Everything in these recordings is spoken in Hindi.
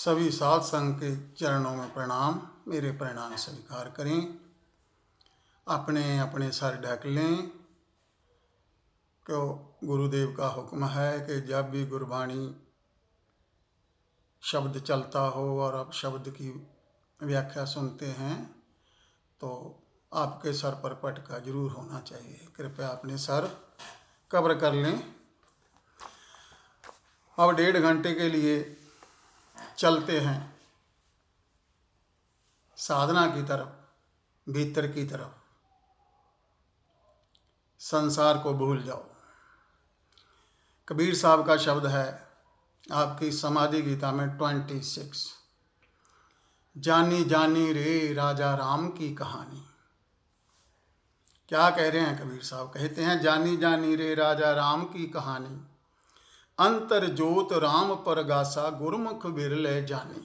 सभी साध संग के चरणों में प्रणाम। मेरे प्रणाम स्वीकार करें। अपने अपने सर ढक लें। क्यों गुरुदेव का हुक्म है कि जब भी गुरबाणी शब्द चलता हो और आप शब्द की व्याख्या सुनते हैं तो आपके सर पर पटका जरूर होना चाहिए। कृपया अपने सर कब्र कर लें। अब 1.5 घंटे के लिए चलते हैं साधना की तरफ, भीतर की तरफ। संसार को भूल जाओ। कबीर साहब का शब्द है आपकी समाधि गीता में 26, जानी जानी रे राजा राम की कहानी। क्या कह रहे हैं कबीर साहब? कहते हैं जानी जानी रे राजा राम की कहानी, अंतर जोत राम परगासा गुरमुख बिरले जानी।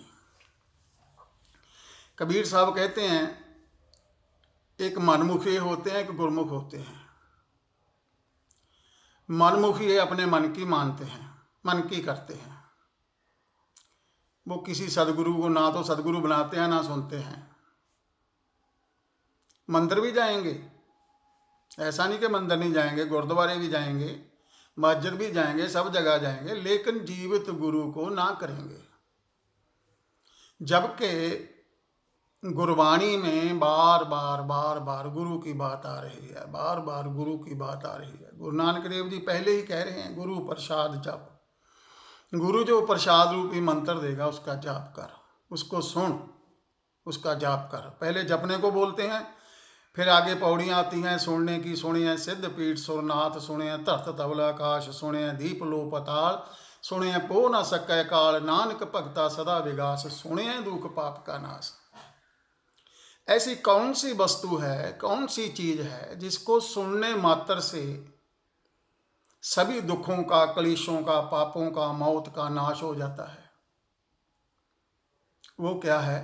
कबीर साहब कहते हैं एक मनमुखी होते हैं, एक गुरमुख होते हैं। मनमुखी अपने मन की मानते हैं, मन की करते हैं। वो किसी सदगुरु को ना तो सदगुरु बनाते हैं ना सुनते हैं। मंदिर भी जाएंगे, ऐसा नहीं कि मंदिर नहीं जाएंगे, गुरुद्वारे भी जाएंगे, मस्जिद भी जाएंगे, सब जगह जाएंगे, लेकिन जीवित गुरु को ना करेंगे। जबकि गुरबाणी में बार बार गुरु की बात आ रही है, बार बार गुरु की बात आ रही है। गुरु नानक देव जी पहले ही कह रहे हैं गुरु प्रसाद जप। गुरु जो प्रसाद रूपी मंत्र देगा उसका जाप कर, उसको सुन, उसका जाप कर। पहले जपने को बोलते हैं, फिर आगे पौड़ियाँ आती हैं सुनने की। सुने सिद्ध पीठ सुरनाथ, सुने धरत तबल आकाश, सुने दीप लो पताल, सुने पो न सकै काल, नानक भगता सदा विगास, सुने दुख पाप का नाश। ऐसी कौन सी वस्तु है, कौन सी चीज है जिसको सुनने मात्र से सभी दुखों का, क्लेशों का, पापों का, मौत का नाश हो जाता है? वो क्या है?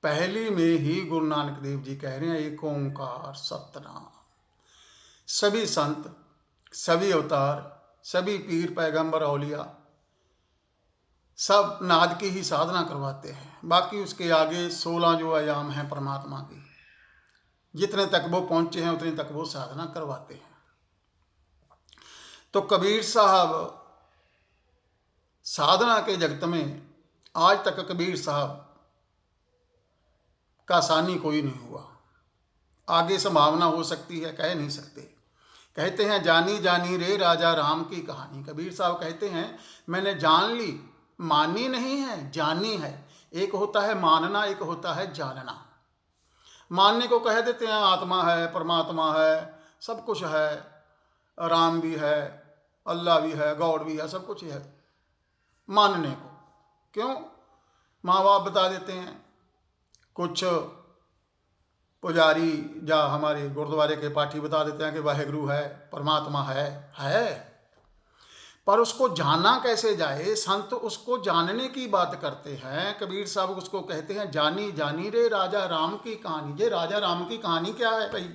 पहली में ही गुरु नानक देव जी कह रहे हैं एक ओंकार सतनाम। सभी संत, सभी अवतार, सभी पीर पैगंबर औलिया सब नाद की ही साधना करवाते हैं। बाकी उसके आगे 16 जो आयाम हैं परमात्मा की, जितने तक वो पहुंचे हैं उतने तक वो साधना करवाते हैं। तो कबीर साहब साधना के जगत में आज तक कबीर साहब का सानी कोई नहीं हुआ। आगे संभावना हो सकती है, कह नहीं सकते। कहते हैं जानी जानी रे राजा राम की कहानी। कबीर साहब कहते हैं मैंने जान ली, मानी नहीं है, जानी है। एक होता है मानना, एक होता है जानना। मानने को कह देते हैं आत्मा है, परमात्मा है, सब कुछ है, राम भी है, अल्लाह भी है, गॉड भी है, सब कुछ है। मानने को क्यों? माँ बाप बता देते हैं, कुछ पुजारी या हमारे गुरुद्वारे के पाठी बता देते हैं कि वाहेगुरु है, परमात्मा है। पर उसको जाना कैसे जाए? संत उसको जानने की बात करते हैं। कबीर साहब उसको कहते हैं जानी जानी रे राजा राम की कहानी। ये राजा राम की कहानी क्या है भाई?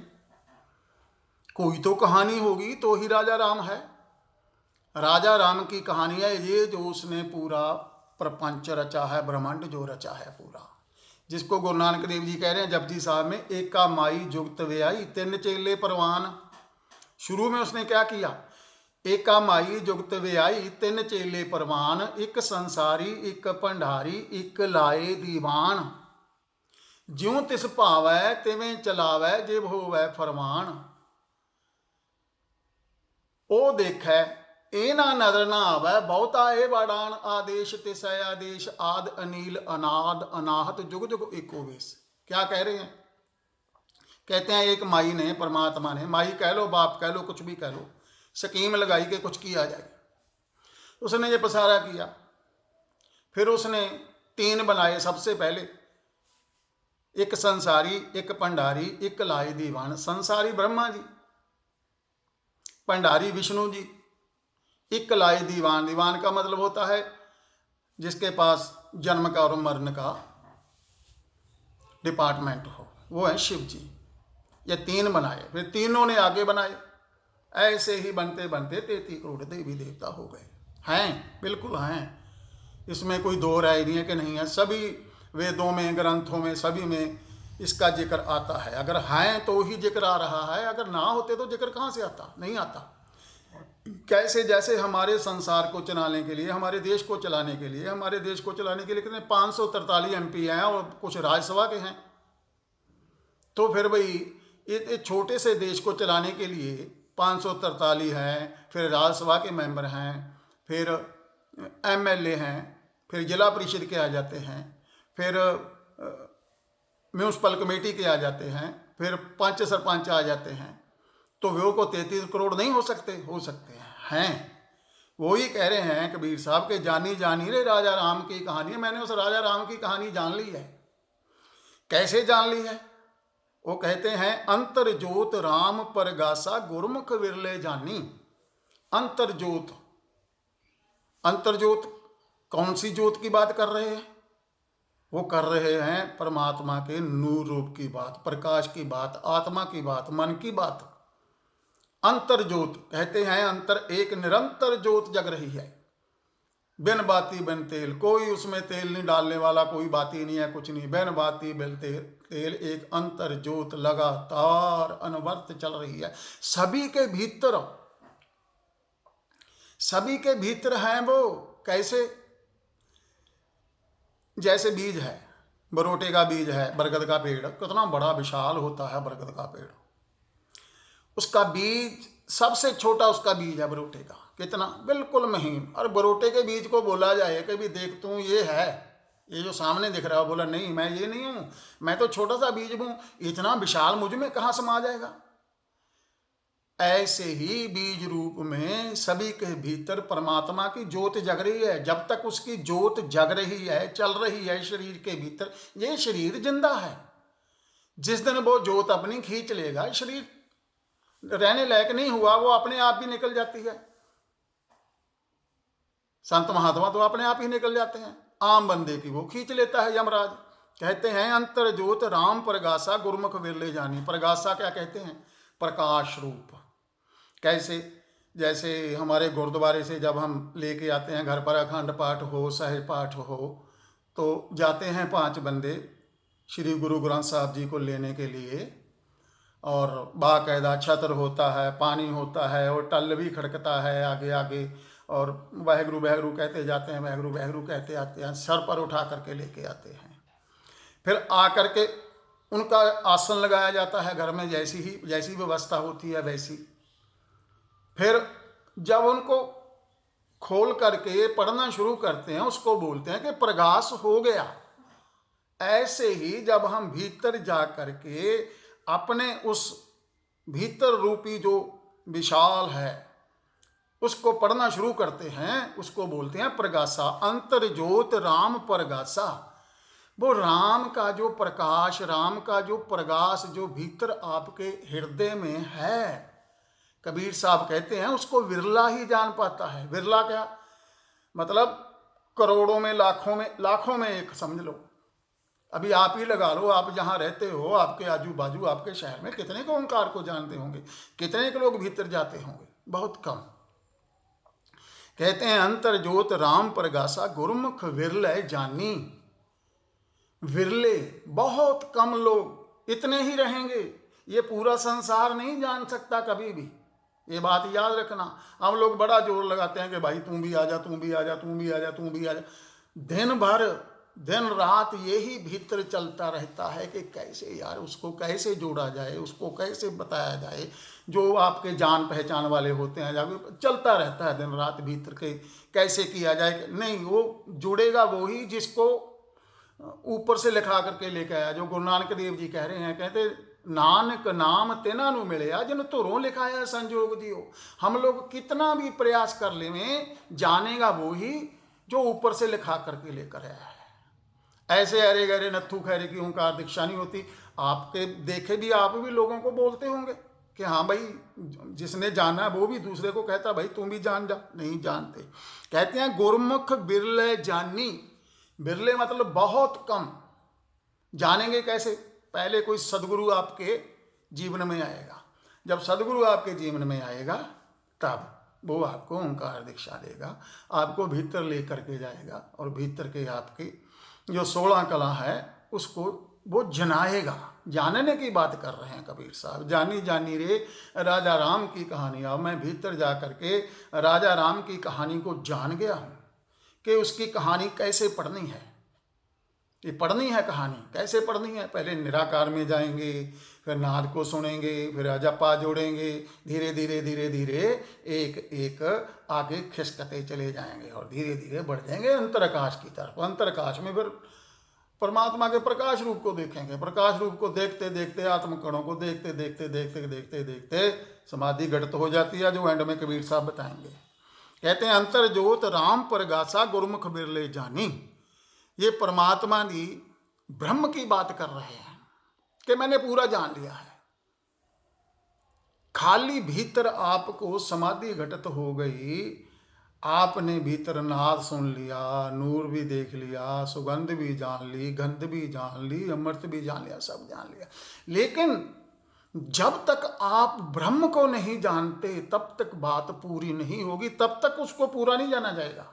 कोई तो कहानी होगी तो ही राजा राम है। राजा राम की कहानी है ये जो उसने पूरा प्रपंच रचा है, ब्रह्मांड जो रचा है पूरा, जिसको गुरु नानक देव जी कह रहे हैं जपजी साहब में, एका माई जुगत वे आई, 3 चेले परवान। शुरू में उसने क्या किया? एका माई जुगत वे आई, 3 चेले परवान, एक संसारी एक भंडारी एक लाए दीवान, ज्यों तिस भावै तिवें चलावै जिव होवै फरमान। ओ देखै ए ना नजर ना आवे, बहुता ए बाड़ान, आदेश तिसै आदेश, आद अनील अनाद अनाहत जुग जुग एको वेश। क्या कह रहे हैं? कहते हैं एक माई ने, परमात्मा ने, माई कह लो, बाप कह लो, कुछ भी कह लो, स्कीम लगाई कि कुछ किया जाए। उसने ये पसारा किया। फिर उसने 3 बनाए सबसे पहले, एक संसारी एक भंडारी एक लाए दीवान। संसारी ब्रह्मा जी, भंडारी विष्णु जी, एक लाए दीवान। दीवान का मतलब होता है जिसके पास जन्म का और मरण का डिपार्टमेंट हो, वो है शिव जी। ये 3 बनाए, फिर तीनों ने आगे बनाए। ऐसे ही बनते बनते 33 करोड़ देवी देवता हो गए। हैं, बिल्कुल हैं। इसमें कोई दो राय नहीं है कि नहीं है। सभी वेदों में, ग्रंथों में, सभी में इसका जिक्र आता है। अगर हैं तो ही जिक्र आ रहा है, अगर ना होते तो जिक्र कहाँ से आता? नहीं आता। कैसे? जैसे हमारे संसार को चलाने के लिए, हमारे देश को चलाने के लिए, हमारे देश को चलाने के लिए कितने 543 MP हैं और कुछ राज्यसभा के हैं। तो फिर भाई ये छोटे से देश को चलाने के लिए 543 हैं, फिर राज्यसभा के मेंबर हैं, फिर MLA हैं, फिर जिला परिषद के आ जाते हैं, फिर म्यूनसिपल कमेटी के आ जाते हैं, फिर पंच सरपंच आ जाते हैं। तो वो को 33 करोड़ नहीं हो सकते? हो सकते हैं। वो ही कह रहे हैं कबीर साहब के जानी जानी रे राजा राम की कहानी। मैंने उस राजा राम की कहानी जान ली है। कैसे जान ली है? वो कहते हैं अंतर जोत राम परगासा गुरमुख विरले जानी। अंतर जोत, अंतर जोत कौन सी जोत की बात कर रहे हैं? वो कर रहे हैं परमात्मा के नूर रूप की बात, प्रकाश की बात, आत्मा की बात, मन की बात। अंतर जोत कहते हैं अंतर एक निरंतर जोत जग रही है, बिन बाती बिन तेल। कोई उसमें तेल नहीं डालने वाला, कोई बाती नहीं है, कुछ नहीं। बिन बाती बिन तेल एक अंतर जोत लगातार अनवर्त चल रही है। सभी के भीतर, सभी के भीतर हैं वो। कैसे? जैसे बीज है, बरोटे का बीज है, बरगद का पेड़ कितना बड़ा विशाल होता है बरगद का पेड़। उसका बीज सबसे छोटा उसका बीज है बरोटे का, कितना बिल्कुल महीन। और बरोटे के बीज को बोला जाए कि भी देख तू ये है, ये जो सामने दिख रहा है, बोला नहीं मैं ये नहीं हूं, मैं तो छोटा सा बीज हूं, इतना विशाल मुझ में कहां समा जाएगा? ऐसे ही बीज रूप में सभी के भीतर परमात्मा की ज्योत जग रही है। जब तक उसकी ज्योत जग रही है, चल रही है शरीर के भीतर, ये शरीर जिंदा है। जिस दिन वो ज्योत अपनी खींच लेगा, शरीर रहने लायक नहीं हुआ, वो अपने आप भी निकल जाती है। संत महात्मा तो अपने आप ही निकल जाते हैं, आम बंदे की वो खींच लेता है यमराज। कहते हैं अंतर ज्योत राम प्रगासा गुरमुख विरले जानी। प्रगासा क्या कहते हैं? प्रकाश रूप। कैसे? जैसे हमारे गुरुद्वारे से जब हम लेके आते हैं घर पर, अखंड पाठ हो, सहज पाठ हो, तो जाते हैं 5 बंदे श्री गुरु ग्रंथ साहब जी को लेने के लिए, और बाकायदा छत्र होता है, पानी होता है, और टल भी खड़कता है आगे आगे, और वाहेगुरु वाहेगुरु कहते जाते हैं, वाहेगुरु वाहेगुरु कहते आते हैं, सर पर उठा करके लेके आते हैं। फिर आकर के उनका आसन लगाया जाता है घर में, जैसी व्यवस्था होती है वैसी। फिर जब उनको खोल करके पढ़ना शुरू करते हैं, उसको बोलते हैं कि प्रकाश हो गया। ऐसे ही जब हम भीतर जा करके अपने उस भीतर रूपी जो विशाल है उसको पढ़ना शुरू करते हैं, उसको बोलते हैं प्रगासा। अंतर ज्योत राम प्रगासा। वो राम का जो प्रकाश, राम का जो प्रकाश जो भीतर आपके हृदय में है, कबीर साहब कहते हैं उसको विरला ही जान पाता है। विरला क्या मतलब? करोड़ों में, लाखों में एक समझ लो। अभी आप ही लगा लो, आप जहाँ रहते हो, आपके आजू बाजू, आपके शहर में कितने को ओंकार को जानते होंगे? कितने के लोग भीतर जाते होंगे? बहुत कम। कहते हैं अंतर ज्योत राम प्रगासा गुरमुख विरले जानी। विरले, बहुत कम लोग, इतने ही रहेंगे। ये पूरा संसार नहीं जान सकता कभी भी, ये बात याद रखना। हम लोग बड़ा जोर लगाते हैं कि भाई तू भी आ जा, तू भी आ जा, तू भी आ जा, तू भी आ जा। दिन भर दिन रात यही भीतर चलता रहता है कि कैसे यार उसको कैसे जोड़ा जाए, उसको कैसे बताया जाए। जो आपके जान पहचान वाले होते हैं, जब चलता रहता है दिन रात भीतर के कैसे किया जाए। नहीं, वो जुड़ेगा वो ही जिसको ऊपर से लिखा करके लेके आया। जो गुरु नानक देव जी कह रहे हैं, कहते नानक नाम तेना नु मिले जिन तुरों लिखाया संजोग दियो। हम लोग कितना भी प्रयास कर लें, जानेगा वो ही जो ऊपर से लिखा करके लेकर आया है। ऐसे अरे गरे नत्थू खैरे की ओंकार दीक्षा नहीं होती। आपके देखे भी, आप भी लोगों को बोलते होंगे कि हाँ भाई, जिसने जाना है वो भी दूसरे को कहता भाई तुम भी जान जा। नहीं जानते। कहते हैं गुरमुख बिरले जानी। बिरले मतलब बहुत कम। जानेंगे कैसे? पहले कोई सदगुरु आपके जीवन में आएगा। जब सदगुरु आपके जीवन में आएगा तब वो आपको ओंकार दीक्षा देगा, आपको भीतर ले करके जाएगा और भीतर के आपकी जो 16 कला है उसको वो जनाएगा। जानने की बात कर रहे हैं कबीर साहब। जानी जानी रे राजा राम की कहानी। अब मैं भीतर जा करके राजा राम की कहानी को जान गया हूँ कि उसकी कहानी कैसे पढ़नी है। ये पढ़नी है कहानी, कैसे पढ़नी है? पहले निराकार में जाएंगे, फिर नाद को सुनेंगे, फिर अजपा जोड़ेंगे, धीरे धीरे धीरे धीरे एक एक आगे खिसकते चले जाएंगे और धीरे धीरे बढ़ जाएंगे अंतराकाश की तरफ। अंतराकाश में फिर परमात्मा के प्रकाश रूप को देखेंगे। प्रकाश रूप को देखते देखते, आत्मकणों को देखते देखते देखते देखते देखते समाधि घटित हो जाती है, जो एंड में कबीर साहब बताएंगे। कहते हैं अंतर जोत राम परगासा गुरमुख बिरले जानी। ये परमात्मा की ब्रह्म की बात कर रहे हैं कि मैंने पूरा जान लिया है। खाली भीतर आपको समाधि घटित हो गई, आपने भीतर नाद सुन लिया, नूर भी देख लिया, सुगंध भी जान ली, गंध भी जान ली, अमृत भी जान लिया, सब जान लिया। लेकिन जब तक आप ब्रह्म को नहीं जानते तब तक बात पूरी नहीं होगी, तब तक उसको पूरा नहीं जाना जाएगा।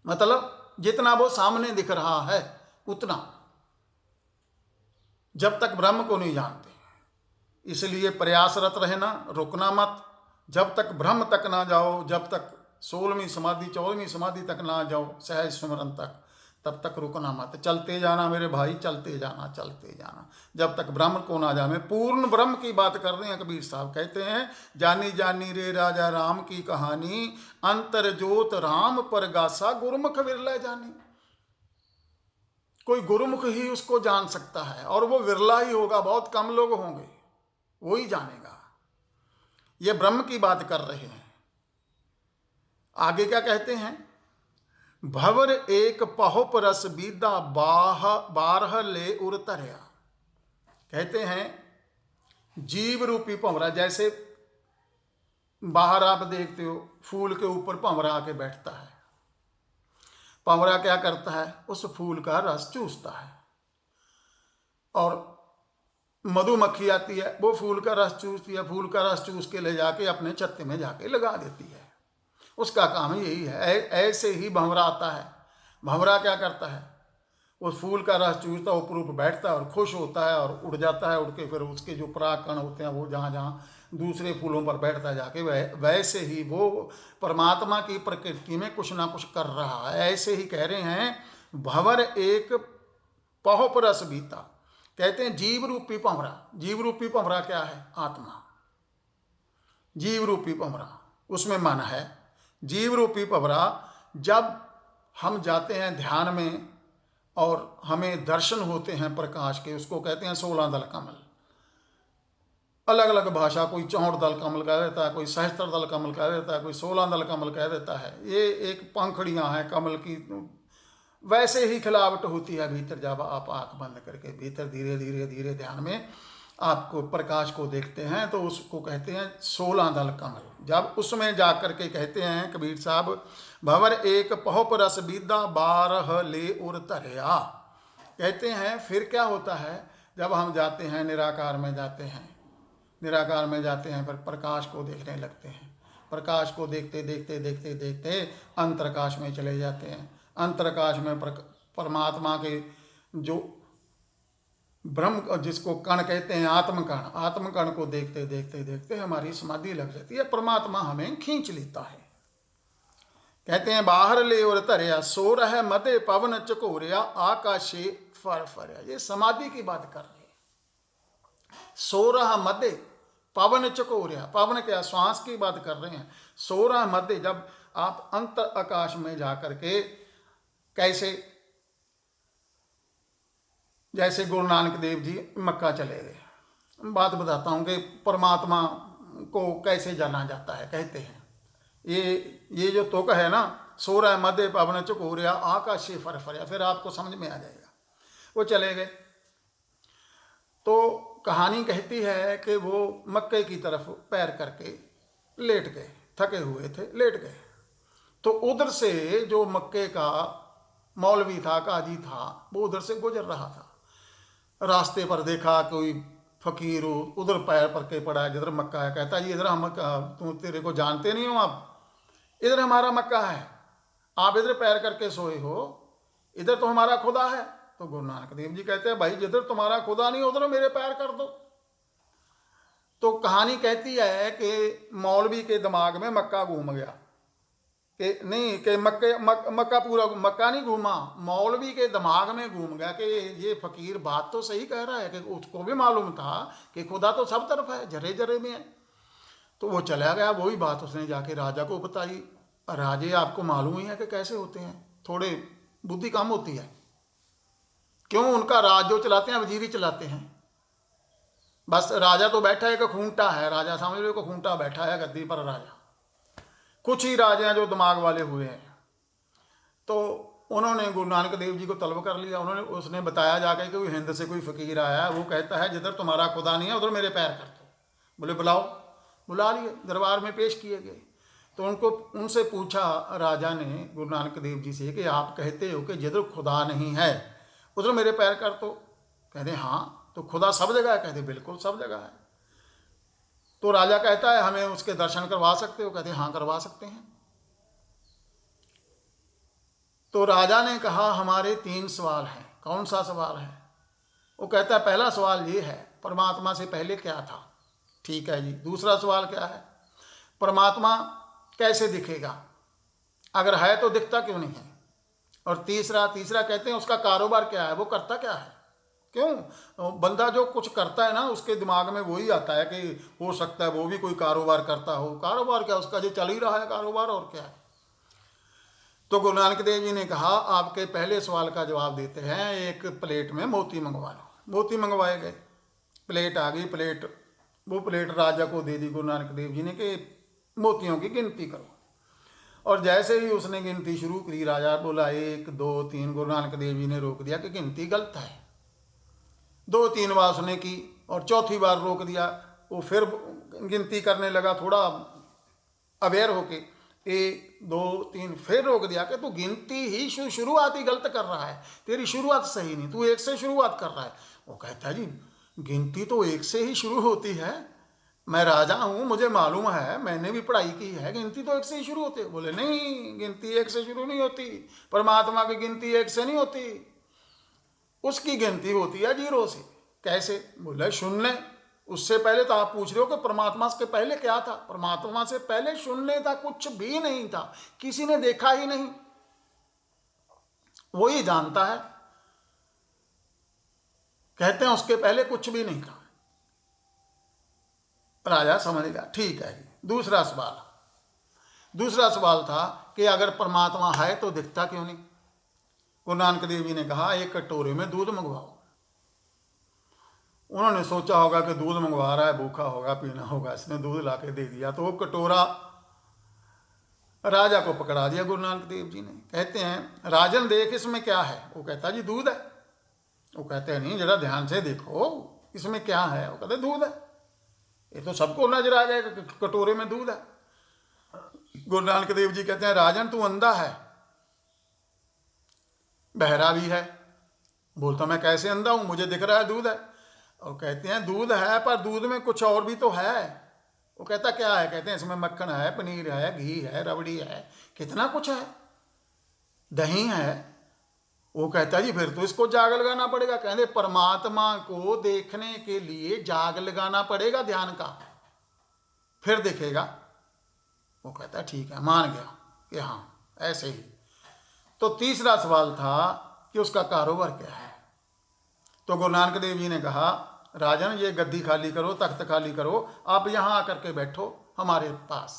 मतलब जितना वो सामने दिख रहा है उतना, जब तक ब्रह्म को नहीं जानते। इसलिए प्रयासरत रहना, रुकना मत। जब तक ब्रह्म तक ना जाओ, जब तक 16वीं समाधि 14वीं समाधि तक ना जाओ सहज स्मरण तक, तब तक रुकना मत। चलते जाना मेरे भाई, चलते जाना, चलते जाना, जब तक ब्रह्म को ना जाने। पूर्ण ब्रह्म की बात कर रहे हैं कबीर साहब। कहते हैं जानी जानी रे राजा राम की कहानी, अंतर जोत राम परगासा गुरुमुख विरला जानी। कोई गुरुमुख ही उसको जान सकता है, और वो विरला ही होगा, बहुत कम लोग होंगे, वो ही जानेगा। ये ब्रह्म की बात कर रहे हैं। आगे क्या कहते हैं? भवर एक पहुप रस बीदा बारह ले उर तरया। कहते हैं जीव रूपी भंवरा, जैसे बाहर आप देखते हो फूल के ऊपर भंवरा आके बैठता है। भंवरा क्या करता है? उस फूल का रस चूसता है, और मधुमक्खी आती है, वो फूल का रस चूसती है, फूल का रस चूस के ले जाके अपने छत्ते में जाके लगा देती है। उसका काम यही है। ऐसे ही भंवरा आता है। भंवरा क्या करता है? उस फूल का रस चूसता, ऊपर ऊपर बैठता है और खुश होता है और उड़ जाता है। उड़ के फिर उसके जो परागकण होते हैं वो जहाँ जहाँ दूसरे फूलों पर बैठता जाके, वैसे ही वो परमात्मा की प्रकृति में कुछ ना कुछ कर रहा है। ऐसे ही कह रहे हैं भंवर एक पहुप रस बीता। कहते हैं जीव रूपी भंवरा। जीव रूपी भंवरा क्या है? आत्मा। जीव रूपी भंवरा, उसमें मन है। जीव रूपी भंवरा जब हम जाते हैं ध्यान में और हमें दर्शन होते हैं प्रकाश के, उसको कहते हैं 16 दल कमल। अलग अलग भाषा, कोई 64 दल कमल कह देता है, कोई 76 दल कमल कह देता है, कोई 16 दल कमल कह देता है। ये एक पंखड़ियाँ हैं कमल की, वैसे ही खिलावट होती है भीतर। जब आप आंख बंद करके भीतर धीरे धीरे धीरे ध्यान में आपको प्रकाश को देखते हैं तो उसको कहते हैं 16 दल कमल। जब उसमें जा करके कहते हैं कबीर साहब भंवर एक पहुप रस बीदा बारह ले उर तरया। कहते हैं फिर क्या होता है? जब हम जाते हैं निराकार में जाते हैं, निराकार में जाते हैं, फिर प्रकाश को देखने लगते हैं। प्रकाश को देखते देखते देखते देखते अंतरकाश में चले जाते हैं। अंतरकाश में परमात्मा के जो ब्रह्म, जिसको कण कहते हैं आत्मकण, आत्मकण को देखते देखते देखते हमारी समाधि लग जाती है। परमात्मा हमें खींच लेता है। कहते हैं बाहर ले और तरया, सो रह मदे पवन चकोरिया, आकाशे फर फरिया। ये समाधि की बात कर रहे हैं। सो रह मदे पवन चकोरिया, पवन क्या? श्वास की बात कर रहे हैं। सो रह मदे, जब आप अंतर आकाश में जाकर के, कैसे जैसे गुरु नानक देव जी मक्का चले गए। बात बताता हूँ कि परमात्मा को कैसे जाना जाता है। कहते हैं ये जो तुक है ना, सो रहा है मध्य पवन चकोरिया, आकाशे फर फरिया, फिर आपको समझ में आ जाएगा। वो चले गए तो कहानी कहती है कि वो मक्के की तरफ पैर करके लेट गए, थके हुए थे, लेट गए। तो उधर से जो मक्के का मौलवी था, काजी था, वो उधर से गुजर रहा था। रास्ते पर देखा कोई फकीर हो, उधर पैर पर के पड़ा है जिधर मक्का है। कहता जी इधर हम तू तेरे को जानते नहीं हो आप, इधर हमारा मक्का है, आप इधर पैर करके सोए हो, इधर तो हमारा खुदा है। तो गुरु नानक देव जी कहते हैं भाई जिधर तुम्हारा खुदा नहीं उधर मेरे पैर कर दो। तो कहानी कहती है कि मौलवी के दिमाग में मक्का घूम गया कि नहीं, कि मक्का पूरा मक्का नहीं घूमा, मौलवी के दिमाग में घूम गया कि ये फकीर बात तो सही कह रहा है, कि उसको भी मालूम था कि खुदा तो सब तरफ है, जरे जरे में है। तो वो चला गया, वही बात उसने जाके राजा को बताई। राजे आपको मालूम ही है कि कैसे होते हैं, थोड़े बुद्धि कम होती है। क्यों, उनका राज जो चलाते हैं वजीर ही चलाते हैं। बस राजा तो बैठा है कि खूंटा है, राजा समझ लो कि खूंटा बैठा है गद्दी पर राजा। कुछ ही राजे हैं जो दिमाग वाले हुए हैं। तो उन्होंने गुरु नानक देव जी को तलब कर लिया। उसने बताया जाकर कि हिंद से कोई फकीर आया है, वो कहता है जिधर तुम्हारा खुदा नहीं है उधर मेरे पैर कर दो। बोले बुलाओ, बुला लिए, दरबार में पेश किए गए। तो उनसे पूछा राजा ने गुरु नानक देव जी से कि आप कहते हो कि जिधर खुदा नहीं है उधर मेरे पैर कर दो। कहते हाँ, तो खुदा सब जगह है? कहते बिल्कुल सब जगह है। तो राजा कहता है हमें उसके दर्शन करवा सकते हो? कहते हाँ करवा सकते हैं। तो राजा ने कहा हमारे 3 सवाल हैं। कौन सा सवाल है? वो कहता है पहला सवाल ये है, परमात्मा से पहले क्या था? ठीक है जी। दूसरा सवाल क्या है? परमात्मा कैसे दिखेगा? अगर है तो दिखता क्यों नहीं है? और तीसरा कहते हैं उसका कारोबार क्या है, वो करता क्या है? क्यों, बंदा जो कुछ करता है ना उसके दिमाग में वही आता है कि हो सकता है वो भी कोई कारोबार करता हो। कारोबार क्या, उसका जो चल ही रहा है कारोबार, और क्या है। तो गुरु नानक देव जी ने कहा आपके पहले सवाल का जवाब देते हैं, एक प्लेट में मोती मंगवा लो। मोती मंगवाए गए, प्लेट आ गई। वो प्लेट राजा को दे दी गुरु नानक देव जी ने कि मोतियों की गिनती करो। और जैसे ही उसने गिनती शुरू करी, राजा बोला 1 2 3। गुरु नानक देव जी ने रोक दिया कि गिनती गलत है। 2-3 बार उसने की और चौथी बार रोक दिया। वो फिर गिनती करने लगा थोड़ा अवेयर होके, 1 2 3, फिर रोक दिया कि तू गिनती ही शुरुआत ही गलत कर रहा है, तेरी शुरुआत सही नहीं, तू 1 से शुरुआत कर रहा है। वो कहता है जी गिनती तो 1 से ही शुरू होती है, मैं राजा हूँ, मुझे मालूम है, मैंने भी पढ़ाई की है, गिनती तो 1 से ही शुरू होती है। बोले नहीं, गिनती 1 से शुरू नहीं होती, परमात्मा की गिनती 1 से नहीं होती, उसकी गिनती होती है 0 से। कैसे? बोले शून्य। उससे पहले तो आप पूछ रहे हो कि परमात्मा से पहले क्या था? परमात्मा से पहले शून्य था, कुछ भी नहीं था, किसी ने देखा ही नहीं, वही जानता है। कहते हैं उसके पहले कुछ भी नहीं था। राजा समझ गया, ठीक है। दूसरा सवाल था कि अगर परमात्मा है तो दिखता क्यों नहीं? गुरु नानक देव जी ने कहा 1 कटोरे में दूध मंगवाओ। उन्होंने सोचा होगा कि दूध मंगवा रहा है, भूखा होगा, पीना होगा, इसने दूध ला के दे दिया। तो वो कटोरा राजा को पकड़ा दिया गुरु नानक देव जी ने। कहते हैं राजन देख इसमें क्या है? वो कहता जी दूध है। वो कहते हैं नहीं, जरा ध्यान से देखो इसमें क्या है। वो कहते दूध है, ये तो सबको नजर आ जाएगा कटोरे में दूध है। गुरु नानक देव जी कहते हैं राजन तू अंधा है, बहरा भी है। बोलता मैं कैसे अंधा हूं, मुझे दिख रहा है दूध है। और कहते हैं दूध है पर दूध में कुछ और भी तो है। वो कहता क्या है? कहते हैं इसमें मक्खन है, पनीर है, घी है, रबड़ी है, कितना कुछ है, दही है। वो कहता जी फिर तो इसको जाग लगाना पड़ेगा। कहते परमात्मा को देखने के लिए जाग लगाना पड़ेगा ध्यान का, फिर दिखेगा। वो कहता ठीक है, मान गया कि हाँ ऐसे ही। तो तीसरा सवाल था कि उसका कारोबार क्या है? तो गुरु नानक देव जी ने कहा राजन ये गद्दी खाली करो, तख्त खाली करो, आप यहाँ आकर के बैठो हमारे पास।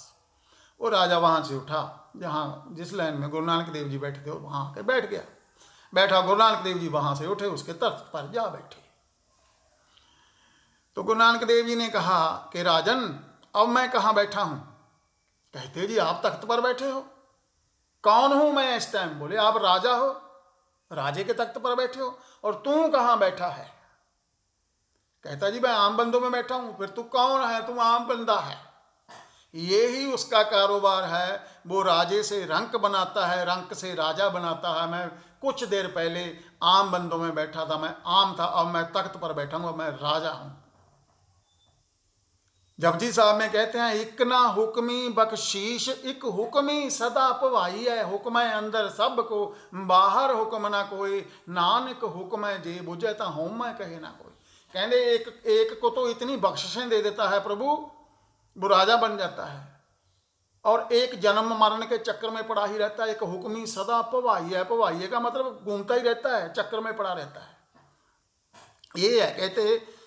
वो राजा वहाँ से उठा, जहाँ जिस लाइन में गुरु नानक देव जी बैठे थे वहाँ आकर बैठ गया। बैठा, गुरु नानक देव जी वहाँ से उठे, उसके तख्त पर जा बैठे। तो गुरु नानक देव जी ने कहा कि राजन अब मैं कहाँ बैठा हूँ? कहते जी आप तख्त पर बैठे हो। कौन हूँ मैं इस टाइम? बोले आप राजा हो, राजे के तख्त पर बैठे हो। और तू कहाँ बैठा है? कहता जी मैं आम बंदों में बैठा हूं। फिर तू कौन है? तू आम बंदा है। ये ही उसका कारोबार है। वो राजे से रंक बनाता है, रंक से राजा बनाता है। मैं कुछ देर पहले आम बंदों में बैठा था, मैं आम था, अब मैं तख्त पर बैठा हूं, अब मैं राजा हूं। जपजी साहब में कहते हैं, इक ना हुक्मी बख्शीश इक हुक्मी सदा पवाई है। हुक्म है अंदर सब को, बाहर हुक्म ना कोई, नानक हुक्म है जे बुझे ता होम मैं कहे ना कोई। कहते एक को तो इतनी बख्शिशें दे देता है प्रभु, वो राजा बन जाता है, और एक जन्म मरण के चक्कर में पड़ा ही रहता है। एक हुक्मी सदा पवाई है, पवाई का मतलब घूमता ही रहता है, चक्कर में पड़ा रहता है। ये है, कहते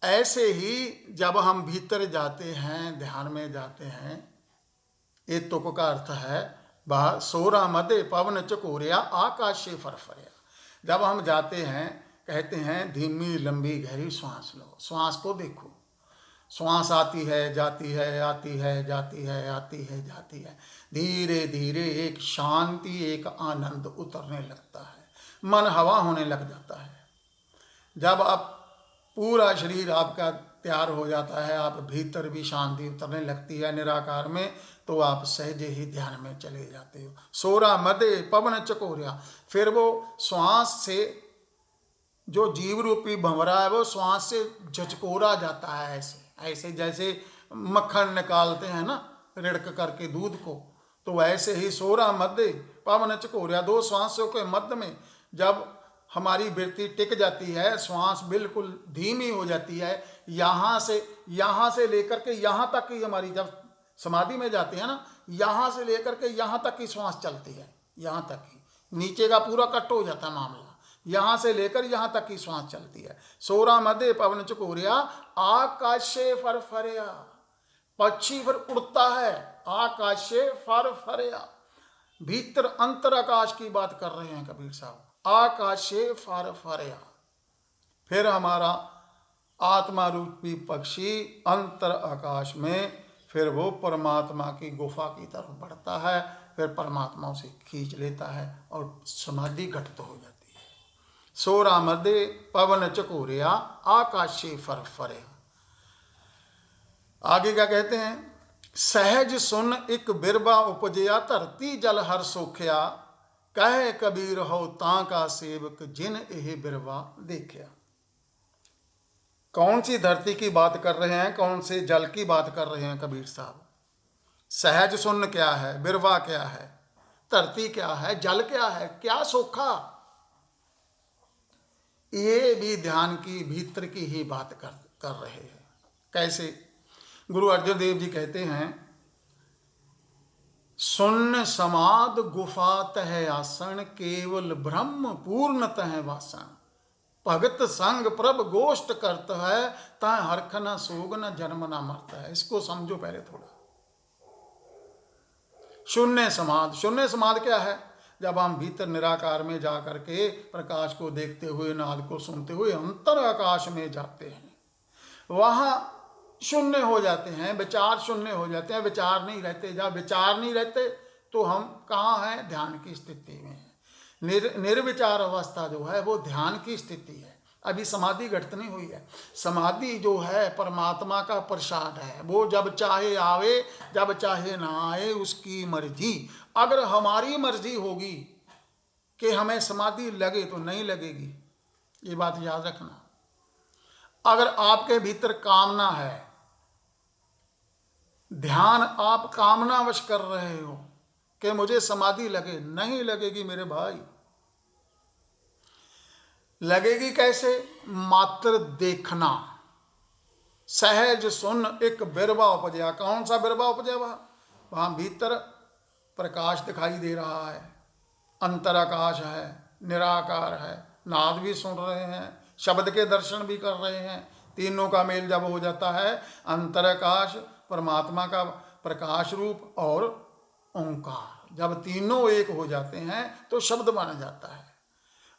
ऐसे ही जब हम भीतर जाते हैं, ध्यान में जाते हैं, ये तुक का अर्थ है बाहर सोरा मदे पवन चकोरिया आकाशे फरफरिया। जब हम जाते हैं, कहते हैं धीमी लंबी गहरी श्वास लो, श्वास को देखो, श्वास आती है जाती है, आती है जाती है, आती है जाती है, धीरे धीरे एक शांति एक आनंद उतरने लगता है, मन हवा होने लग जाता है। जब आप पूरा शरीर आपका तैयार हो जाता है, आप भीतर भी शांति उतरने लगती है निराकार में, तो आप सहजे ही ध्यान में चले जाते हो। सोरा मदे पवन चकोरिया, फिर वो श्वास से जो जीव रूपी भंवरा है वो श्वास से झचकोरा जाता है, ऐसे ऐसे जैसे मक्खन निकालते हैं ना रिड़क करके दूध को, तो ऐसे ही सोरा मदे पवन चकोरिया, दो श्वासों के मध्य में जब हमारी वृत्ति टिक जाती है, श्वास बिल्कुल धीमी हो जाती है, यहाँ से लेकर के यहाँ तक ही हमारी, जब समाधि में जाते हैं ना, यहाँ से लेकर के यहाँ तक की श्वास चलती है, यहाँ तक ही, नीचे का पूरा कट हो जाता है मामला, यहाँ से लेकर यहाँ तक की श्वास चलती है। सोरा मदे पवन चकोरिया आकाशे फरफरिया, पक्षी फिर उड़ता है, आकाशे फरफरिया, भीतर अंतर आकाश की बात कर रहे हैं कबीर साहब, आकाशे फरफरिया। फिर हमारा आत्मा रूपी पक्षी अंतर आकाश में फिर वो परमात्मा की गुफा की तरफ बढ़ता है, फिर परमात्मा उसे खींच लेता है और समाधि घटित हो जाती है। सोरा मदे पवन चकोरिया आकाशे फरफरिया। आगे क्या कहते हैं, सहज सुन एक बिरबा उपजया धरती जल हर सोख्या, कहे कबीर हो ताका सेवक जिन एह बिरवा देखिया। कौन सी धरती की बात कर रहे हैं, कौन से जल की बात कर रहे हैं कबीर साहब। सहज सुन क्या है, बिरवा क्या है, धरती क्या है, जल क्या है, क्या सोखा, ये भी ध्यान की भीतर की ही बात कर रहे हैं। कैसे, गुरु अर्जन देव जी कहते हैं, सुन्न समाद गुफा तह आसन, केवल ब्रह्म पूर्ण तह वासन, भगत संग प्रभ गोष्ठ करत है, तह हरख न सोग न जन्म न मरता है। इसको समझो पहले थोड़ा। शून्य समाध, शून्य समाध क्या है, जब हम भीतर निराकार में जा करके प्रकाश को देखते हुए, नाद को सुनते हुए अंतर आकाश में जाते हैं, वहां शून्य हो जाते हैं, विचार शून्य हो जाते हैं, विचार नहीं रहते। जब विचार नहीं रहते तो हम कहाँ हैं, ध्यान की स्थिति में हैं। निर्विचार अवस्था जो है वो ध्यान की स्थिति है, अभी समाधि घटित नहीं हुई है। समाधि जो है परमात्मा का प्रसाद है, वो जब चाहे आवे जब चाहे ना आए, उसकी मर्जी। अगर हमारी मर्जी होगी कि हमें समाधि लगे तो नहीं लगेगी, ये बात याद रखना। अगर आपके भीतर कामना है, ध्यान आप कामनावश कर रहे हो कि मुझे समाधि लगे, नहीं लगेगी मेरे भाई। लगेगी कैसे, मात्र देखना। सहज सुन एक बिरवा उपजया, कौन सा बिरवा उपजया, वहां भीतर प्रकाश दिखाई दे रहा है, अंतर आकाश है, निराकार है, नाद भी सुन रहे हैं, शब्द के दर्शन भी कर रहे हैं। तीनों का मेल जब हो जाता है, अंतर आकाश, परमात्मा का प्रकाश रूप और ओंकार, जब तीनों एक हो जाते हैं तो शब्द बन जाता है।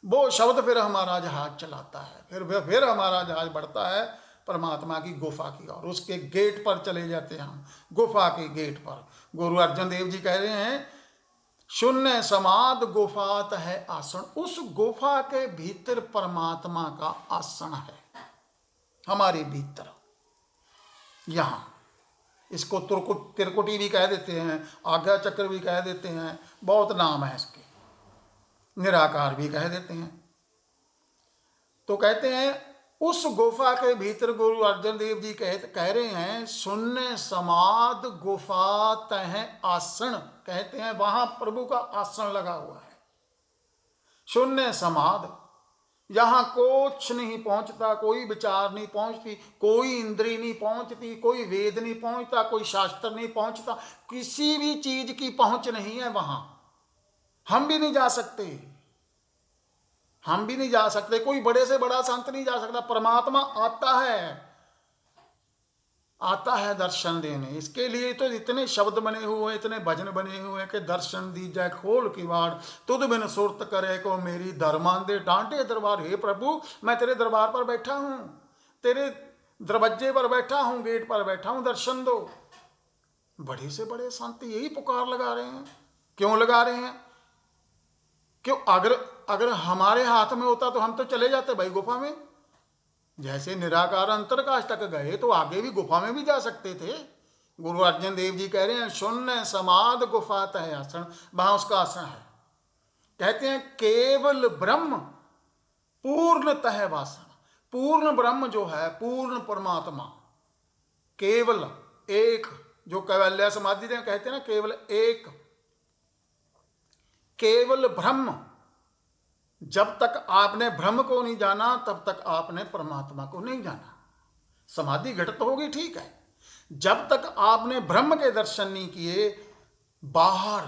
वो शब्द फिर हमारा जहाज चलाता है, फिर हमारा जहाज बढ़ता है परमात्मा की गुफा की ओर। उसके गेट पर चले जाते हैं हम, गुफा के गेट पर। गुरु अर्जन देव जी कह रहे हैं, शून्य समाध गुफात है आसन, उस गुफा के भीतर परमात्मा का आसन है हमारे भीतर। यहाँ इसको त्रिकुटी भी कह देते हैं, आज्ञा चक्र भी कह देते हैं, बहुत नाम है इसके, निराकार भी कह देते हैं। तो कहते हैं उस गुफा के भीतर गुरु अर्जन देव जी कह रहे हैं, शून्य समाध गुफा तह आसन, कहते हैं वहां प्रभु का आसन लगा हुआ है। शून्य समाध, यहां कुछ नहीं पहुंचता, कोई विचार नहीं पहुंचती, कोई इंद्री नहीं पहुंचती, कोई वेद नहीं पहुंचता, कोई शास्त्र नहीं पहुंचता, किसी भी चीज की पहुंच नहीं है वहां। हम भी नहीं जा सकते, हम भी नहीं जा सकते, कोई बड़े से बड़ा संत नहीं जा सकता। परमात्मा आता है दर्शन देने। इसके लिए तो इतने शब्द बने हुए, इतने भजन बने हुए कि दर्शन दीजै खोल किवाड़, तुद बिन सुरत करे को मेरी दरमांदे डांटे दरबार। हे प्रभु, मैं तेरे दरबार पर बैठा हूं, तेरे दरवाजे पर बैठा हूं, गेट पर बैठा हूं, दर्शन दो। बड़े से बड़े संत यही पुकार लगा रहे हैं। क्यों लगा रहे हैं? क्यों? अगर हमारे हाथ में होता तो हम तो चले जाते भाई गुफा में। जैसे निराकार अंतरकाश तक गए तो आगे भी गुफा में भी जा सकते थे। गुरु अर्जन देव जी कह रहे हैं, शून्य समाध गुफा तह आसन, वहां उसका आसन है। कहते हैं केवल ब्रह्म पूर्ण तह वासन। पूर्ण ब्रह्म जो है, पूर्ण परमात्मा, केवल एक, जो कैवल्य समाधि में कहते हैं ना, केवल एक, केवल ब्रह्म। जब तक आपने ब्रह्म को नहीं जाना तब तक आपने परमात्मा को नहीं जाना। समाधि घटित होगी, ठीक है, जब तक आपने ब्रह्म के दर्शन नहीं किए, बाहर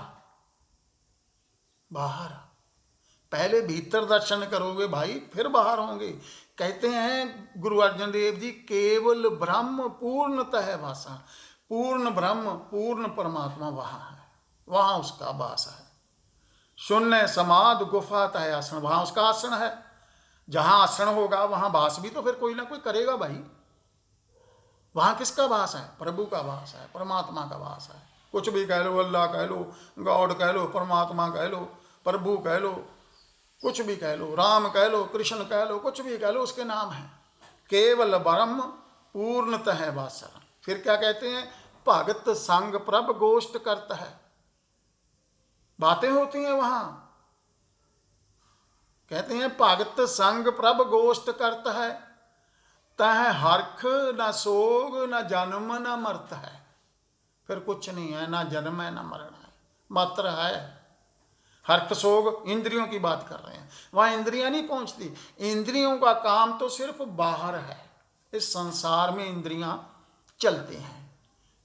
पहले भीतर दर्शन करोगे भाई, फिर बाहर होंगे। कहते हैं गुरु अर्जन देव जी, केवल ब्रह्म पूर्णतः वासा। पूर्ण ब्रह्म, पूर्ण परमात्मा वहां है, वहां उसका वास है। शून्य समाध गुफा तह आसन, वहां उसका आसन है। जहां आसन होगा वहां वास भी तो फिर कोई ना कोई करेगा भाई। वहां किसका वास है? प्रभु का वास है, परमात्मा का वास है। कुछ भी कह लो, अल्लाह कह लो, गॉड कह लो, परमात्मा कह लो, प्रभु कह लो, कुछ भी कह लो, राम कह लो, कृष्ण कह लो, कुछ भी कह लो, उसके नाम है। केवल ब्रह्म पूर्णतः वास। फिर क्या कहते हैं? भगत संग प्रभ गोष्ठ करता है। बातें होती हैं वहां। कहते हैं भगत संग प्रभ गोष्ठ करता है, तह हर्ख न सोग न जन्म न मरत है। फिर कुछ नहीं है, ना जन्म है ना मरण है, मात्र है हर्ख सोग। इंद्रियों की बात कर रहे हैं, वहां इंद्रियां नहीं पहुंचती। इंद्रियों का काम तो सिर्फ बाहर है। इस संसार में इंद्रियां चलती हैं,